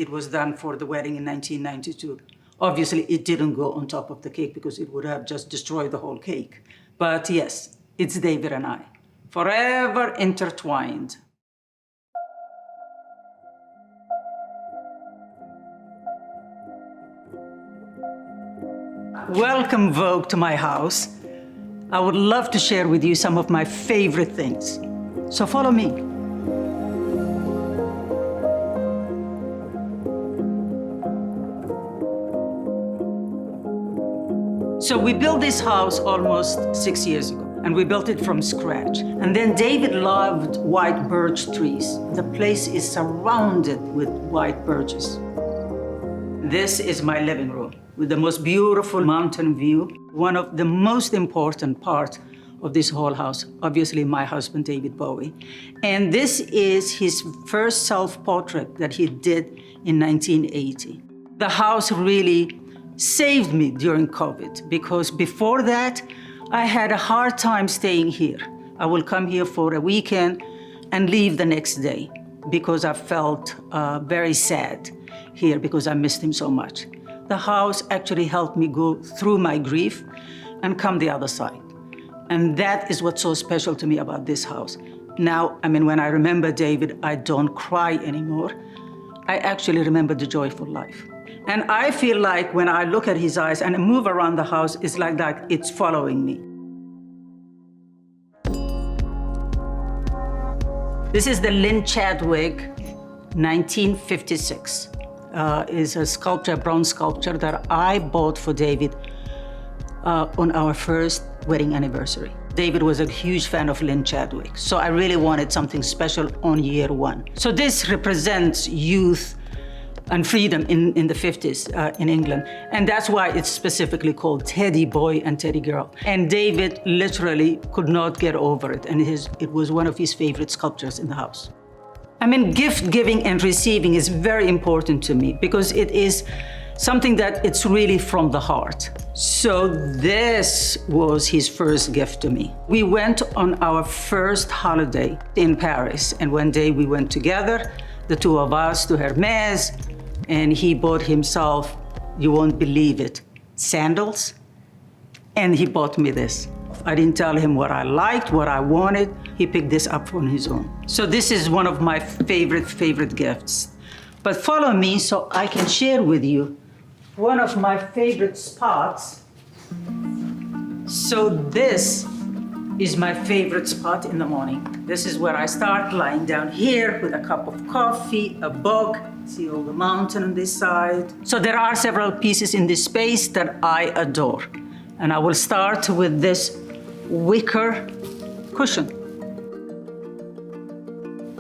it was done for the wedding in 1992. Obviously, it didn't go on top of the cake because it would have just destroyed the whole cake. But yes, it's David and I, forever intertwined. Welcome, Vogue, to my house. I would love to share with you some of my favorite things. So follow me. So we built this house almost 6 years ago, and we built it from scratch. And then David loved white birch trees. The place is surrounded with white birches. This is my living room with the most beautiful mountain view. One of the most important parts of this whole house, obviously my husband, David Bowie. And this is his first self-portrait that he did in 1980. The house really saved me during COVID because before that, I had a hard time staying here. I will come here for a weekend and leave the next day because I felt very sad here because I missed him so much. The house actually helped me go through my grief and come the other side. And that is what's so special to me about this house. Now, when I remember David, I don't cry anymore. I actually remember the joyful life. And I feel like when I look at his eyes and move around the house, it's like that it's following me. This is the Lynn Chadwick, 1956. Is a sculpture, a bronze sculpture that I bought for David on our first wedding anniversary. David was a huge fan of Lynn Chadwick, so I really wanted something special on year one. So this represents youth and freedom in the 50s in England, and that's why it's specifically called Teddy Boy and Teddy Girl. And David literally could not get over it, and it was one of his favorite sculptures in the house. Gift giving and receiving is very important to me because it is something that it's really from the heart. So this was his first gift to me. We went on our first holiday in Paris, and one day we went together, the two of us, to Hermes, and he bought himself, you won't believe it, sandals, and he bought me this. I didn't tell him what I liked, what I wanted. He picked this up on his own. So this is one of my favorite gifts. But follow me so I can share with you one of my favorite spots. So this is my favorite spot in the morning. This is where I start, lying down here with a cup of coffee, a book, see all the mountain on this side. So there are several pieces in this space that I adore. And I will start with this wicker cushion.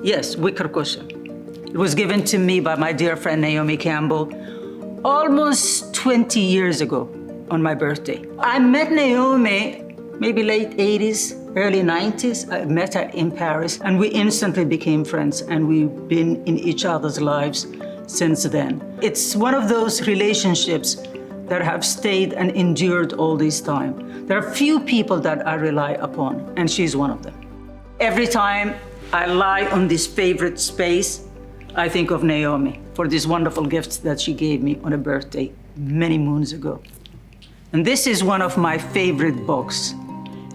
Yes, wicker cushion. It was given to me by my dear friend Naomi Campbell almost 20 years ago on my birthday. I met Naomi maybe late 80s, early 90s. I met her in Paris and we instantly became friends and we've been in each other's lives since then. It's one of those relationships that have stayed and endured all this time. There are few people that I rely upon, and she's one of them. Every time I lie on this favorite space, I think of Naomi for these wonderful gifts that she gave me on a birthday many moons ago. And this is one of my favorite books,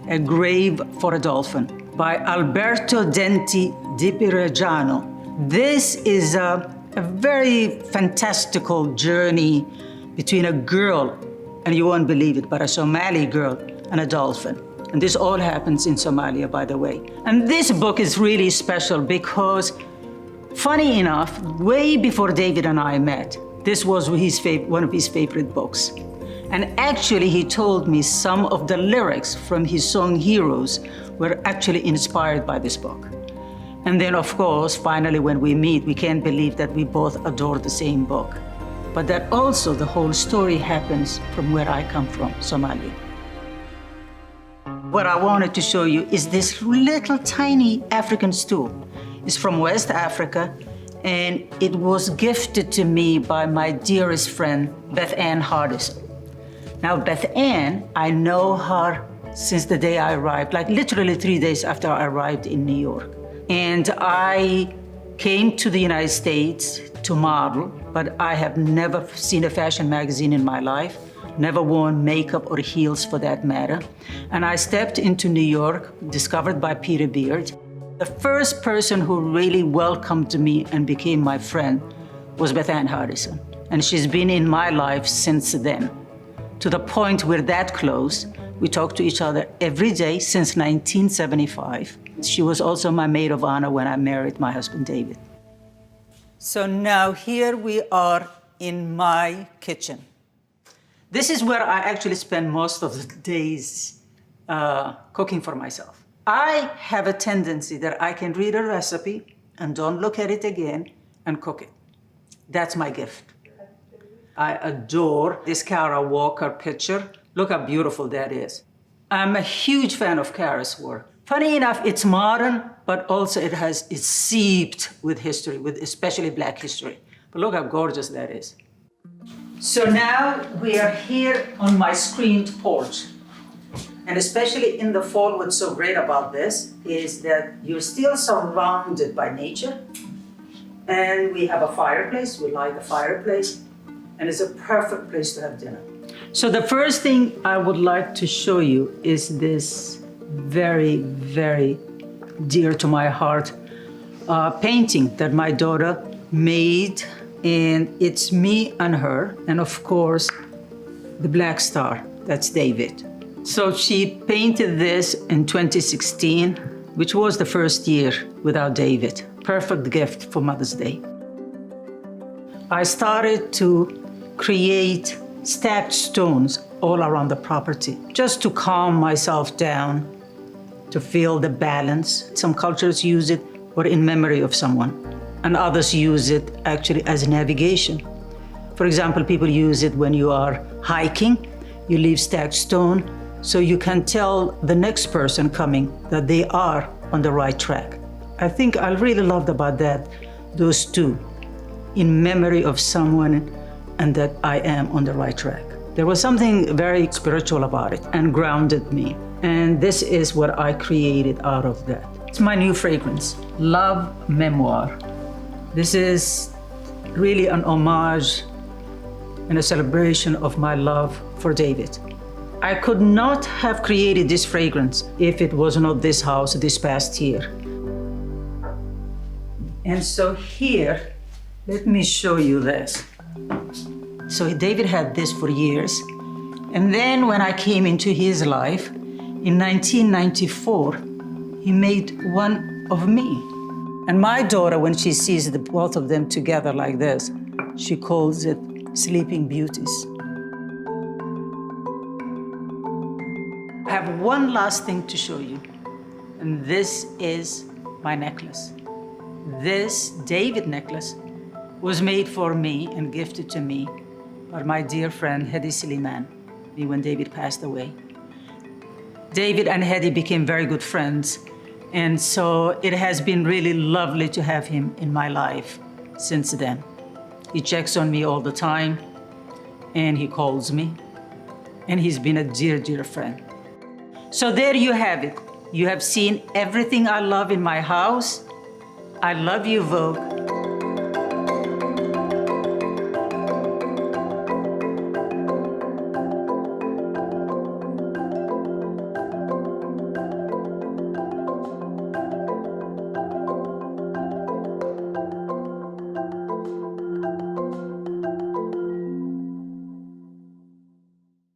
A Grave for a Dolphin by Alberto Denti di Piregiano. This is a very fantastical journey between a girl, and you won't believe it, but a Somali girl and a dolphin. And this all happens in Somalia, by the way. And this book is really special because, funny enough, way before David and I met, this was one of his favorite books. And actually, he told me some of the lyrics from his song Heroes were actually inspired by this book. And then, of course, finally, when we meet, we can't believe that we both adore the same book. But that also the whole story happens from where I come from, Somalia. What I wanted to show you is this little tiny African stool. It's from West Africa, and it was gifted to me by my dearest friend, Beth Ann Hardison. Now, Beth Ann, I know her since the day I arrived, like literally 3 days after I arrived in New York. And I came to the United States to model, but I have never seen a fashion magazine in my life, never worn makeup or heels for that matter. And I stepped into New York, discovered by Peter Beard. The first person who really welcomed me and became my friend was Beth Ann Hardison. And she's been in my life since then, to the point we're that close. We talk to each other every day since 1975. She was also my maid of honor when I married my husband, David. So now here we are in my kitchen. This is where I actually spend most of the days cooking for myself. I have a tendency that I can read a recipe and don't look at it again and cook it. That's my gift. I adore this Kara Walker picture. Look how beautiful that is. I'm a huge fan of Kara's work. Funny enough, it's modern, but also it's seeped with history, with especially Black history. But look how gorgeous that is. So now we are here on my screened porch. And especially in the fall, what's so great about this is that you're still surrounded by nature. And we have a fireplace, we light the fireplace, and it's a perfect place to have dinner. So the first thing I would like to show you is this very, very dear to my heart painting that my daughter made. And it's me and her, and of course, the Black Star, that's David. So she painted this in 2016, which was the first year without David. Perfect gift for Mother's Day. I started to create stacked stones all around the property, just to calm myself down, to feel the balance. Some cultures use it or in memory of someone, and others use it actually as navigation. For example, people use it when you are hiking. You leave stacked stone so you can tell the next person coming that they are on the right track. I think I really loved about that, those two, in memory of someone and that I am on the right track. There was something very spiritual about it and grounded me. And this is what I created out of that. It's my new fragrance, Love Memoir. This is really an homage and a celebration of my love for David. I could not have created this fragrance if it was not this house this past year. And so here, let me show you this. So David had this for years. And then when I came into his life, in 1994, he made one of me. And my daughter, when she sees the both of them together like this, she calls it Sleeping Beauties. I have one last thing to show you, and this is my necklace. This David necklace was made for me and gifted to me by my dear friend Hedi Sliman, when David passed away. David and Hedi became very good friends, and so it has been really lovely to have him in my life since then. He checks on me all the time, and he calls me, and he's been a dear, dear friend. So there you have it. You have seen everything I love in my house. I love you, Vogue.